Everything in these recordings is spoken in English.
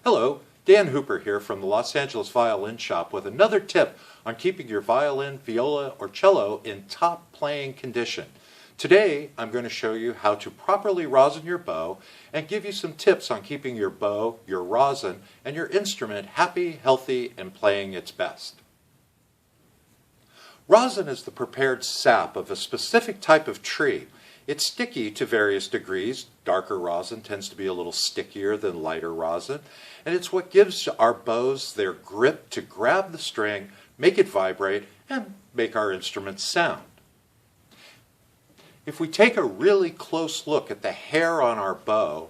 Hello, Dan Hooper here from the Los Angeles Violin Shop with another tip on keeping your violin, viola, or cello in top playing condition. Today I'm going to show you how to properly rosin your bow and give you some tips on keeping your bow, your rosin, and your instrument happy, healthy, and playing its best. Rosin is the prepared sap of a specific type of tree. It's sticky to various degrees. Darker rosin tends to be a little stickier than lighter rosin, and it's what gives our bows their grip to grab the string, make it vibrate, and make our instruments sound. If we take a really close look at the hair on our bow,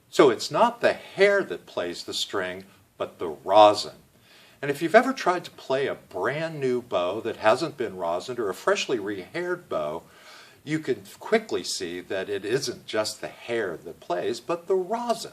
so it's not the hair that plays the string, but the rosin. And if you've ever tried to play a brand new bow that hasn't been rosined or a freshly rehaired bow, you can quickly see that it isn't just the hair that plays, but the rosin.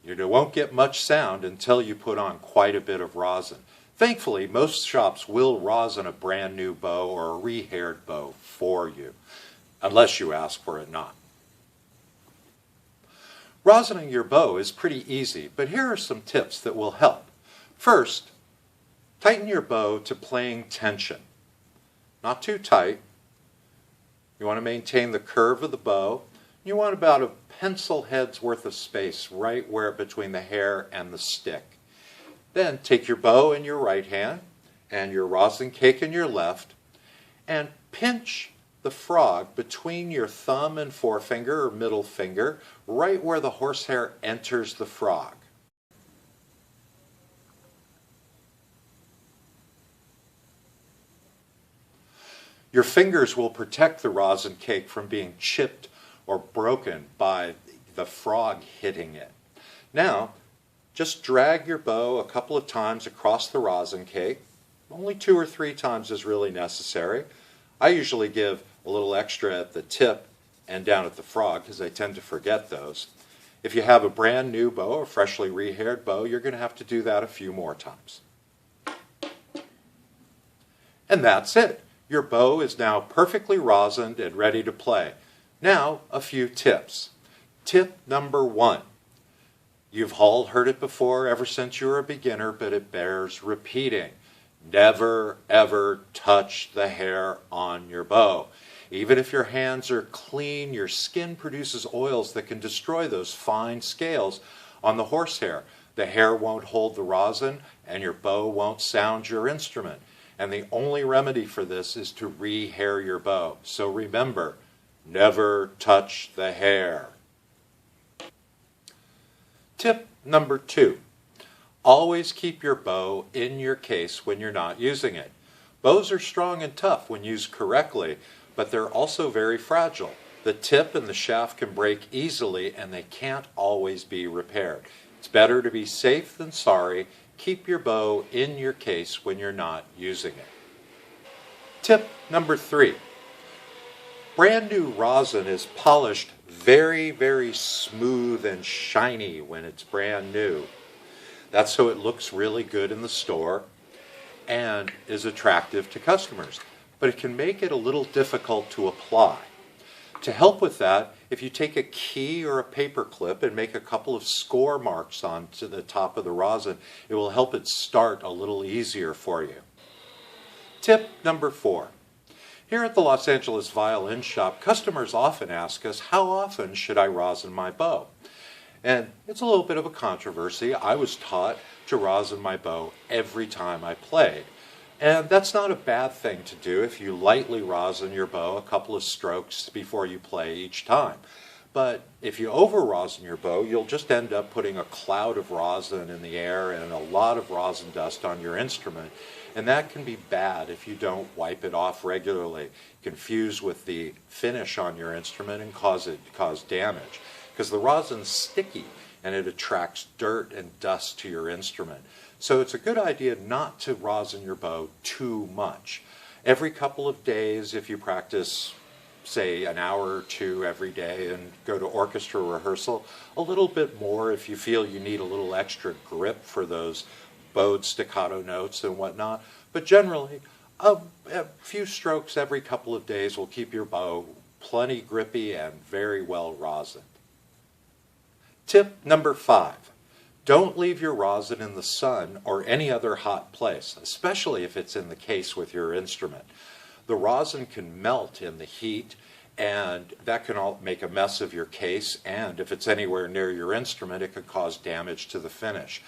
You won't get much sound until you put on quite a bit of rosin. Thankfully, most shops will rosin a brand new bow or a rehaired bow for you, unless you ask for it not. Rosining your bow is pretty easy, but here are some tips that will help. First, tighten your bow to playing tension. Not too tight. You want to maintain the curve of the bow. You want about a pencil head's worth of space right where between the hair and the stick. Then take your bow in your right hand and your rosin cake in your left and pinch the frog between your thumb and forefinger or middle finger right where the horsehair enters the frog. Your fingers will protect the rosin cake from being chipped or broken by the frog hitting it. Now, just drag your bow a couple of times across the rosin cake. Only 2 or 3 times is really necessary. I usually give a little extra at the tip and down at the frog because I tend to forget those. If you have a brand new bow, a freshly rehaired bow, you're going to have to do that a few more times. And that's it. Your bow is now perfectly rosined and ready to play. Now, a few tips. Tip number 1. You've all heard it before ever since you were a beginner, but it bears repeating. Never, ever touch the hair on your bow. Even if your hands are clean, your skin produces oils that can destroy those fine scales on the horsehair. The hair won't hold the rosin, and your bow won't sound your instrument. And the only remedy for this is to rehair your bow. So remember, never touch the hair. Tip number 2. Always keep your bow in your case when you're not using it. Bows are strong and tough when used correctly, but they're also very fragile. The tip and the shaft can break easily and they can't always be repaired. It's better to be safe than sorry. Keep your bow in your case when you're not using it. Tip number 3. Brand new rosin is polished very, very smooth and shiny when it's brand new. That's so it looks really good in the store and is attractive to customers. But it can make it a little difficult to apply. To help with that, if you take a key or a paper clip and make a couple of score marks onto the top of the rosin, it will help it start a little easier for you. Tip number 4. Here at the Los Angeles Violin Shop, customers often ask us, how often should I rosin my bow? And it's a little bit of a controversy. I was taught to rosin my bow every time I played. And that's not a bad thing to do if you lightly rosin your bow a couple of strokes before you play each time. But if you over rosin your bow, you'll just end up putting a cloud of rosin in the air and a lot of rosin dust on your instrument. And that can be bad if you don't wipe it off regularly, confuse with the finish on your instrument and cause damage. Because the rosin's sticky and it attracts dirt and dust to your instrument. So it's a good idea not to rosin your bow too much. Every couple of days, if you practice say an hour or two every day and go to orchestra rehearsal. A little bit more if you feel you need a little extra grip for those bowed staccato notes and whatnot. But generally, a few strokes every couple of days will keep your bow plenty grippy and very well rosined. Tip number 5. Don't leave your rosin in the sun or any other hot place, especially if it's in the case with your instrument. The rosin can melt in the heat, and that can all make a mess of your case, and if it's anywhere near your instrument, it could cause damage to the finish.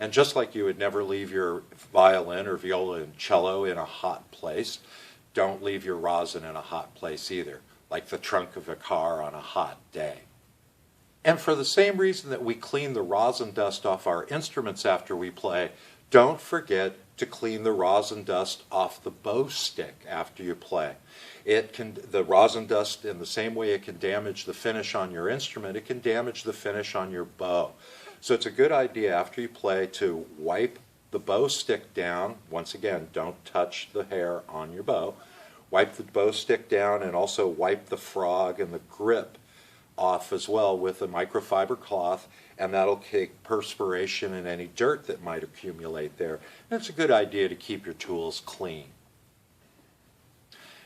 And just like you would never leave your violin or viola and cello in a hot place, don't leave your rosin in a hot place either, like the trunk of a car on a hot day. And for the same reason that we clean the rosin dust off our instruments after we play, don't forget to clean the rosin dust off the bow stick after you play. The rosin dust, in the same way it can damage the finish on your instrument, it can damage the finish on your bow. So it's a good idea after you play to wipe the bow stick down. Once again, don't touch the hair on your bow. Wipe the bow stick down, and also wipe the frog and the grip off as well with a microfiber cloth, and that'll take perspiration and any dirt that might accumulate there. And it's a good idea to keep your tools clean.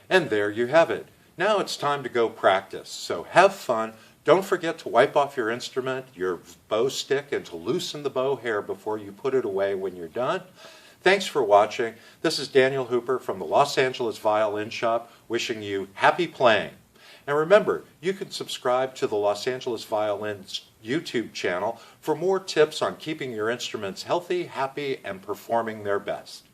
And there you have it. Now it's time to go practice. So have fun. Don't forget to wipe off your instrument, your bow stick, and to loosen the bow hair before you put it away when you're done. Thanks for watching. This is Daniel Hooper from the Los Angeles Violin Shop, wishing you happy playing. And remember, you can subscribe to the Los Angeles Violin's YouTube channel for more tips on keeping your instruments healthy, happy, and performing their best.